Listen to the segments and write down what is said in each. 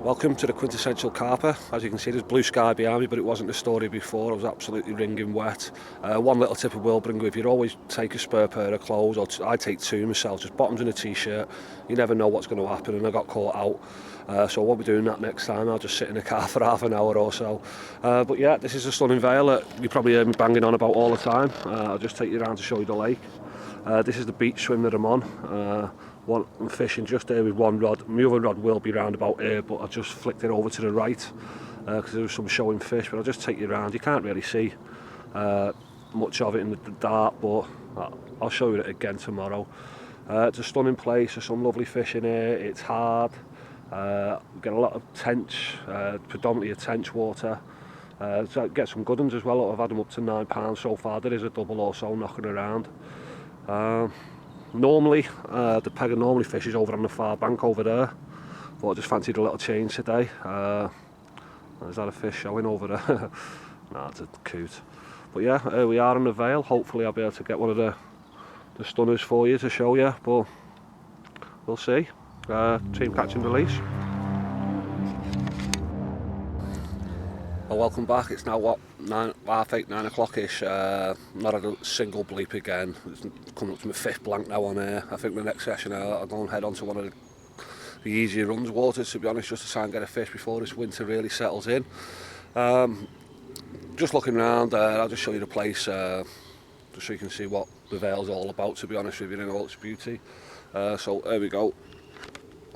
Welcome to the quintessential carper. As you can see, there's blue sky behind me, but it wasn't the story before. I was absolutely wringing wet. One little tip I will bring with you: always take a spare pair of clothes, or I take two myself, just bottoms and a t-shirt. You never know what's going to happen, and I got caught out. So I won't be doing that next time. I'll just sit in the car for half an hour or so. But yeah, this is a stunning vale that you probably heard me banging on about all the time. I'll just take you around to show you the lake. This is the beach swim that I'm on. I'm fishing just there with one rod. My other rod will be round about here, but I just flicked it over to the right because there was some showing fish. But I'll just take you around. You can't really see much of it in the dark, but I'll show you it again tomorrow. It's a stunning place. There's some lovely fish in here. It's hard. We get a lot of tench, predominantly a tench water. So get some good ones as well. I've had them up to £9 so far. There is a double or so knocking around. Normally, the peg I normally fish is over on the far bank over there, but I just fancied a little change today. Is that a fish showing over there? Nah, it's a coot. But yeah, here we are on the Vale. Hopefully I'll be able to get one of the stunners for you to show you, but we'll see. Team catch and release. Well, welcome back. It's now what, 8:30, 9 o'clock-ish. Not had a single bleep again. It's coming up to my fifth blank now on air. I think the next session I'll go and head on to one of the easier runs waters, to be honest, just to try and get a fish before this winter really settles in. Just looking around, I'll just show you the place, just so you can see what the Vale's all about, to be honest with you, in all its beauty. So there we go.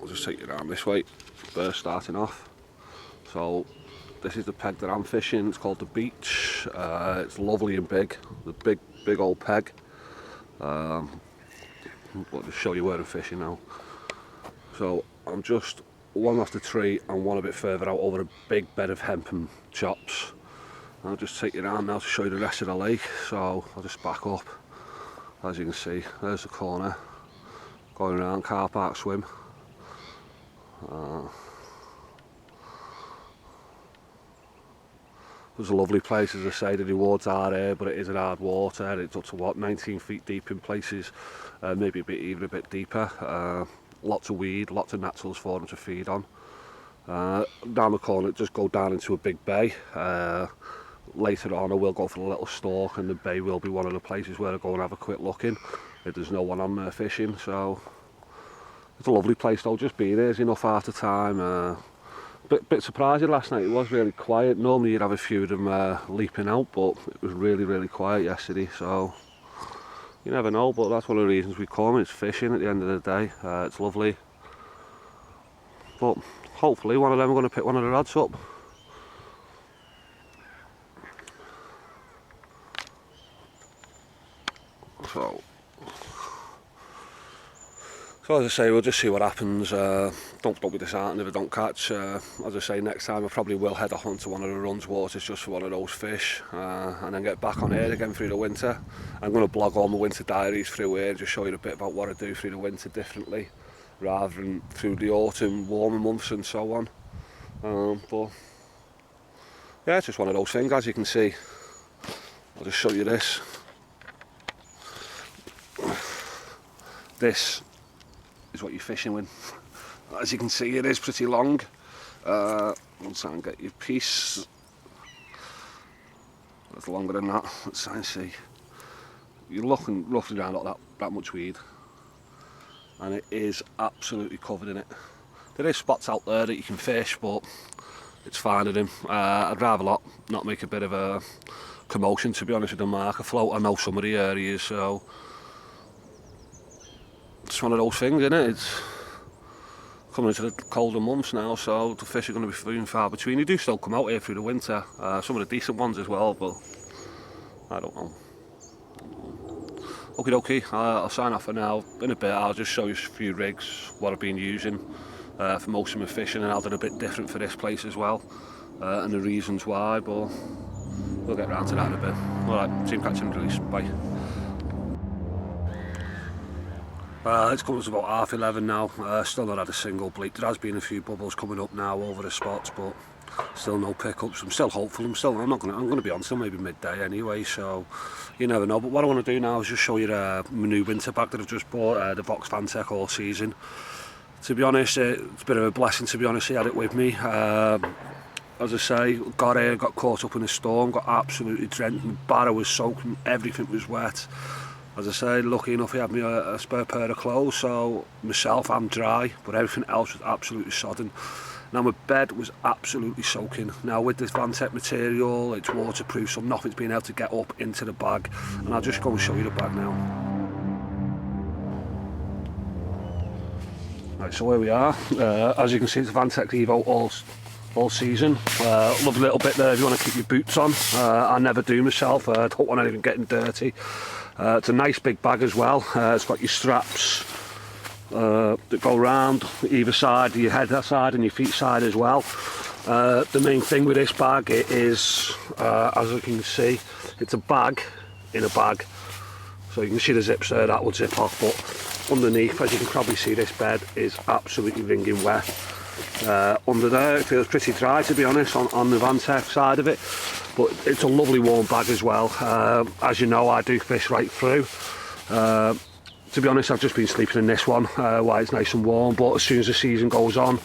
I'll just take you around this way, first starting off. So this is the peg that I'm fishing. It's called the Beach. It's lovely and big, the big old peg. I'll just show you where I'm fishing now. So I'm just one off the tree and one a bit further out over a big bed of hemp and chops. I'll just take you around now to show you the rest of the lake. So I'll just back up. As you can see, there's the corner. Going around car park swim. It's a lovely place, as I say. The rewards are here, but it is in hard water. It's up to what, 19 feet deep in places, maybe even a bit deeper. Lots of weed, lots of naturals for them to feed on. Down the corner, just go down into a big bay. Later on I will go for a little stalk, and the bay will be one of the places where I go and have a quick look in if there's no one on there fishing. So it's a lovely place though, just being here is enough half the time. Bit surprising last night, it was really quiet. Normally you'd have a few of them leaping out, but it was really quiet yesterday, so you never know. But that's one of the reasons we come. It's fishing at the end of the day. It's lovely, but hopefully one of them are going to pick one of the rods up. So as I say, we'll just see what happens. Don't be disheartened if I don't catch. As I say, next time I probably will head off onto one of the runs waters just for one of those fish, and then get back on here again through the winter. I'm going to blog all my winter diaries through here, just show you a bit about what I do through the winter differently, rather than through the autumn, warmer months and so on. But yeah, it's just one of those things. As you can see, I'll just show you this. This is what you're fishing with. As you can see, it is pretty long. I'll try and get your piece. That's longer than that. Let's try and see. You're looking roughly around like that much weed, and it is absolutely covered in it. There is spots out there that you can fish, but it's finding them. I'd rather not make a bit of a commotion, to be honest with the marker float. I know some of the areas, so it's one of those things, isn't it? It's coming into the colder months now, so the fish are going to be few and far between. You do still come out here through the winter, some of the decent ones as well, but I don't know. Okie dokie, I'll sign off for now. In a bit I'll just show you a few rigs, what I've been using for most of my fishing, and I'll do a bit different for this place as well, and the reasons why, but we'll get round to that in a bit. Alright, team catch and release, bye. It's coming to about 11:30 now. Still not had a single bleep. There has been a few bubbles coming up now over the spots, but still no pickups. I'm still hopeful. I'm going to be on till maybe midday anyway, so you never know. But what I want to do now is just show you my new winter bag that I've just bought, the Box Fantech All Season. To be honest, it's a bit of a blessing, to be honest. He had it with me. As I say, got here, got caught up in a storm, got absolutely drenched. My barrow was soaking, everything was wet. As I say, lucky enough he had me a spare pair of clothes, so myself, I'm dry, but everything else was absolutely sodden. Now my bed was absolutely soaking. Now with this Vantec material, it's waterproof, so nothing's been able to get up into the bag. And I'll just go and show you the bag now. Right, so here we are. As you can see, it's a Vantec Evo all season. Lovely little bit there if you want to keep your boots on. I never do myself. I don't want anything getting dirty. It's a nice big bag as well. It's got your straps that go round either side, your head side and your feet side as well. The main thing with this bag is, as you can see, it's a bag in a bag. So you can see the zips there, that will zip off, but underneath, as you can probably see, this bed is absolutely wringing wet. Under there it feels pretty dry, to be honest, on the Vantec side of it, but it's a lovely warm bag as well. As you know, I do fish right through. To be honest, I've just been sleeping in this one while it's nice and warm, but as soon as the season goes on,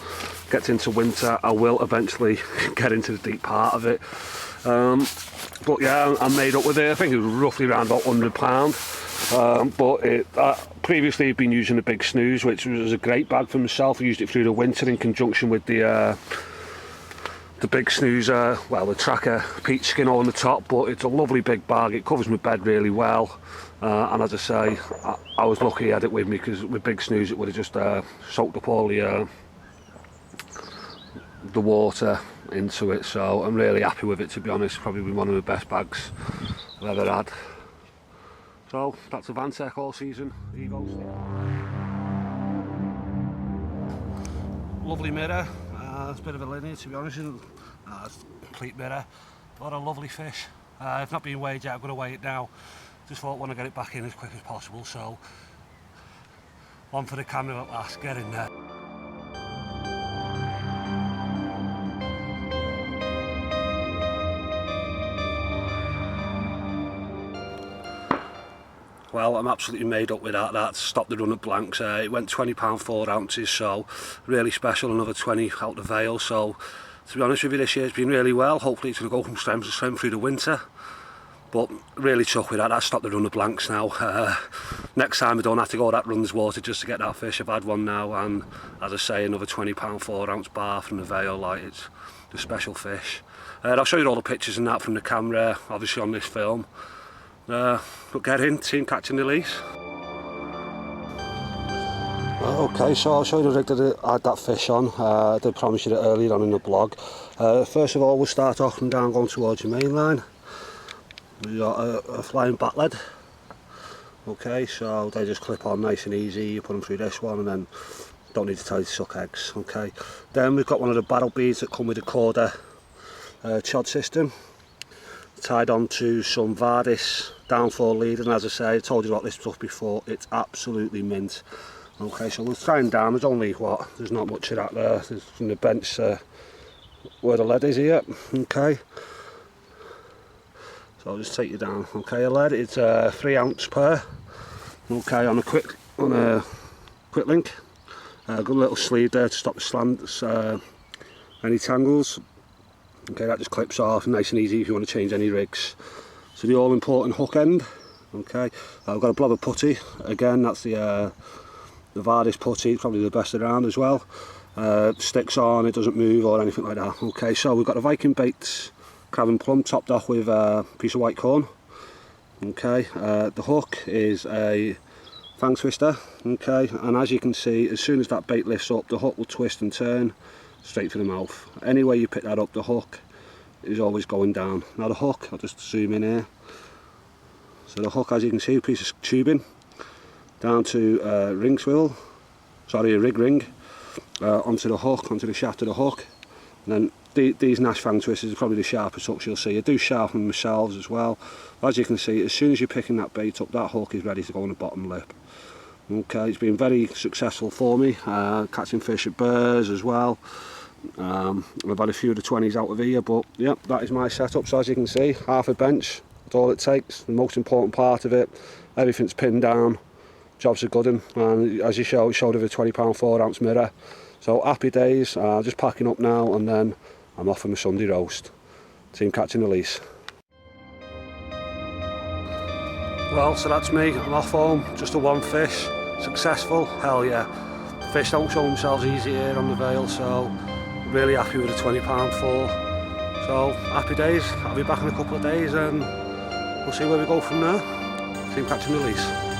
gets into winter, I will eventually get into the deep part of it. But yeah, I'm made up with it. I think it was roughly around about £100. But previously I've been using the big snooze, which was a great bag for myself. I used it through the winter in conjunction with the big snooze, well, the tracker peach skin on the top, but it's a lovely big bag. It covers my bed really well. And as I say, I was lucky I had it with me, because with big snooze it would have just soaked up all the water into it. So I'm really happy with it, to be honest. Probably been one of the best bags I've ever had. So that's a Vantec all season Evo. Lovely mirror. It's a bit of a linear, to be honest. It's a complete mirror. A lot of lovely fish. I've not been weighed yet, I'm going to weigh it now. Just thought I want to get it back in as quick as possible, so one for the camera at last, get in there. Well, I'm absolutely made up with that. That stopped the run at blanks. It went £20 4 ounces, so really special, another 20 out the Vale. So to be honest with you, this year's been really well. Hopefully it's going to go from strength to strength through the winter. But really chuffed with that. That stopped the run of blanks now. Next time I don't have to go that runs water just to get that fish. I've had one now, and as I say, another £20 4 ounce bar from the Vale. Like, it's a special fish. I'll show you all the pictures and that from the camera, obviously on this film. But get in, team catching the lease. Okay, so I'll show you the rig that I had that fish on. I did promise you that earlier on in the blog. First of all, we'll start off and down going towards your main line. We've got a flying bat lead. Okay, so they just clip on nice and easy. You put them through this one and then don't need to tell you to suck eggs. Okay, then we've got one of the barrel beads that come with a Corda chod system, tied onto some Vardis downfall lead, and as I say, I told you about this stuff before, it's absolutely mint. Okay, so we'll try and down. There's only there's not much of that there. There's from the bench where the lead is here. Okay, so I'll just take you down. Okay, a lead, it's a 3 ounce pair. Okay, on a quick link. Good little sleeve there to stop the slants, any tangles. Okay, that just clips off, nice and easy if you want to change any rigs. So the all important hook end. Okay, I've got a blob of putty. Again, that's the Vardis putty, probably the best around as well. Sticks on, it doesn't move or anything like that. Okay, so we've got a Viking Baits crab and plum topped off with a piece of white corn. Okay, the hook is a fang twister. Okay, and as you can see, as soon as that bait lifts up, the hook will twist and turn straight for the mouth. Any way you pick that up, the hook is always going down. Now the hook, I'll just zoom in here. So the hook, as you can see, a piece of tubing down to a ring swivel, sorry, a rig ring, onto the hook, onto the shaft of the hook. And then these Nash fang twisters are probably the sharpest hooks you'll see. I do sharpen them myself as well. As you can see, as soon as you're picking that bait up, that hook is ready to go on the bottom lip. Okay, it's been very successful for me, catching fish at Burrs as well. I've had a few of the 20s out of here, but yeah, that is my setup. So as you can see, half a bench, that's all it takes. The most important part of it, everything's pinned down, job's a good one, and as you showed with a £20 4-ounce mirror. So happy days, just packing up now, and then I'm off for my Sunday roast. Team catching the lease. Well, so that's me, I'm off home, just a one fish, successful, hell yeah. Fish don't show themselves easy here on the Vale, so really happy with a £20 4. So happy days, I'll be back in a couple of days and we'll see where we go from there. Team catching the lease.